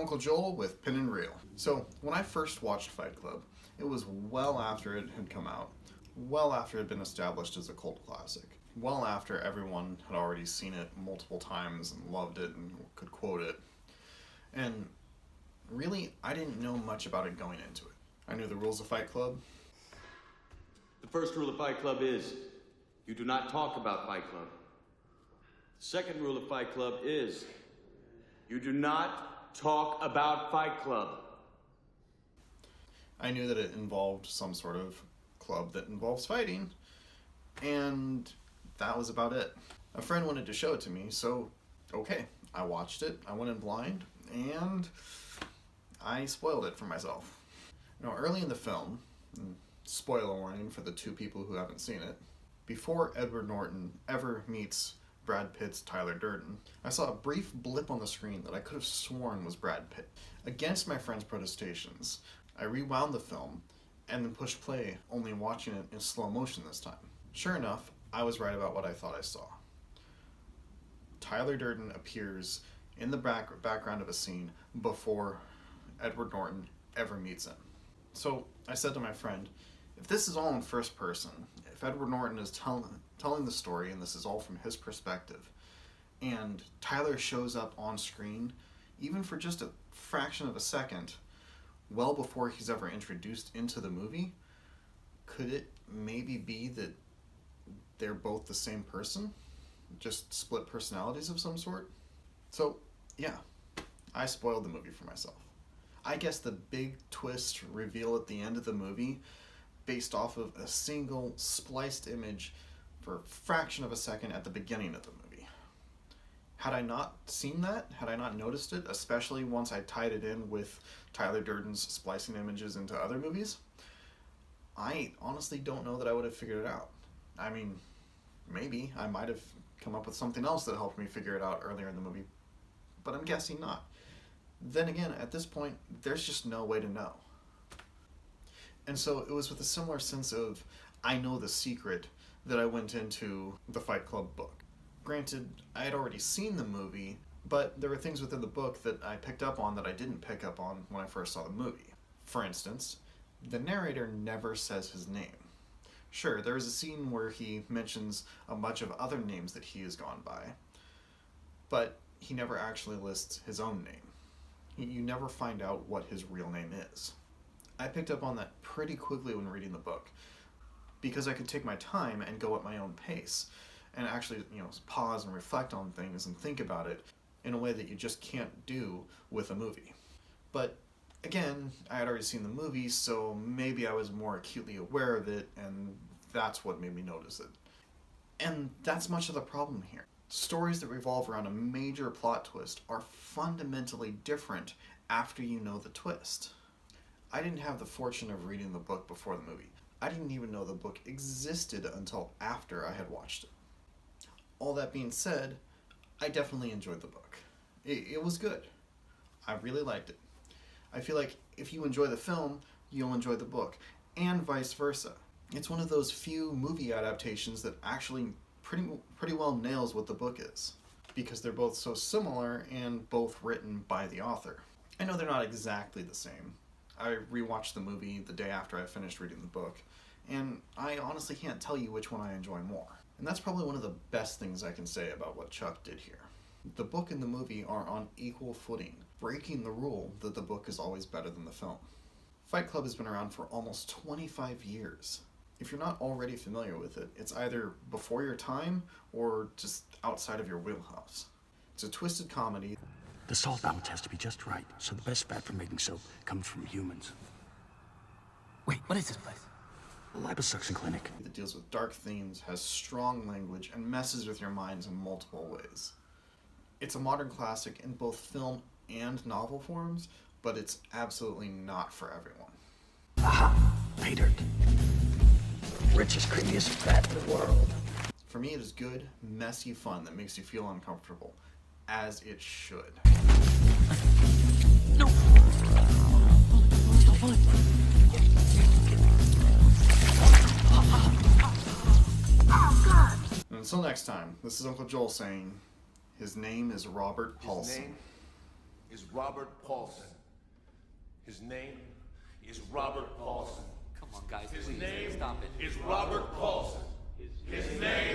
Uncle Joel with Pin and Reel. So, when I first watched Fight Club, it was well after it had come out, well after it had been established as a cult classic, well after everyone had already seen it multiple times and loved it and could quote it. And really, I didn't know much about it going into it. I knew the rules of Fight Club. The first rule of Fight Club is you do not talk about Fight Club. The second rule of Fight Club is you do not talk about Fight Club. I knew that it involved some sort of club that involves fighting, and that was about it. A friend wanted to show it to me, so okay, I watched it, I went in blind, and I spoiled it for myself. Now, early in the film, spoiler warning for the two people who haven't seen it, before Edward Norton ever meets Brad Pitt's Tyler Durden, I saw a brief blip on the screen that I could have sworn was Brad Pitt. Against my friend's protestations, I rewound the film and then pushed play, only watching it in slow motion this time. Sure enough, I was right about what I thought I saw. Tyler Durden appears in the background of a scene before Edward Norton ever meets him. So I said to my friend, if this is all in first person, if Edward Norton is telling the story and this is all from his perspective, and Tyler shows up on screen, even for just a fraction of a second, well before he's ever introduced into the movie, could it maybe be that they're both the same person? Just split personalities of some sort? So, yeah, I spoiled the movie for myself. I guess the big twist reveal at the end of the movie, based off of a single spliced image for a fraction of a second at the beginning of the movie. Had I not seen that, had I not noticed it, especially once I tied it in with Tyler Durden's splicing images into other movies, I honestly don't know that I would have figured it out. I mean, maybe I might have come up with something else that helped me figure it out earlier in the movie, but I'm guessing not. Then again, at this point, there's just no way to know. And so it was with a similar sense of, I know the secret, that I went into the Fight Club book. Granted, I had already seen the movie, but there were things within the book that I picked up on that I didn't pick up on when I first saw the movie. For instance, the narrator never says his name. Sure, there is a scene where he mentions a bunch of other names that he has gone by, but he never actually lists his own name. You never find out what his real name is. I picked up on that pretty quickly when reading the book, because I could take my time and go at my own pace, and actually, pause and reflect on things and think about it in a way that you just can't do with a movie. But again, I had already seen the movie, so maybe I was more acutely aware of it, and that's what made me notice it. And that's much of the problem here. Stories that revolve around a major plot twist are fundamentally different after you know the twist. I didn't have the fortune of reading the book before the movie. I didn't even know the book existed until after I had watched it. All that being said, I definitely enjoyed the book. It was good. I really liked it. I feel like if you enjoy the film, you'll enjoy the book, and vice versa. It's one of those few movie adaptations that actually pretty well nails what the book is, because they're both so similar and both written by the author. I know they're not exactly the same. I rewatched the movie the day after I finished reading the book, and I honestly can't tell you which one I enjoy more. And that's probably one of the best things I can say about what Chuck did here. The book and the movie are on equal footing, breaking the rule that the book is always better than the film. Fight Club has been around for almost 25 years. If you're not already familiar with it, it's either before your time or just outside of your wheelhouse. It's a twisted comedy. The salt balance has to be just right, so the best fat for making soap comes from humans. Wait, what is this place? A liposuction clinic. That deals with dark themes, has strong language, and messes with your minds in multiple ways. It's a modern classic in both film and novel forms, but it's absolutely not for everyone. Aha! Pay dirt. Richest, creamiest fat in the world. For me, it is good, messy fun that makes you feel uncomfortable, as it should. No! Stop pulling. Oh, God! And until next time, this is Uncle Joel saying, his name is Robert Paulson. His name is Robert Paulson. His name is Robert Paulson. Come on, guys, His please, name stop it. is Robert Paulson. His name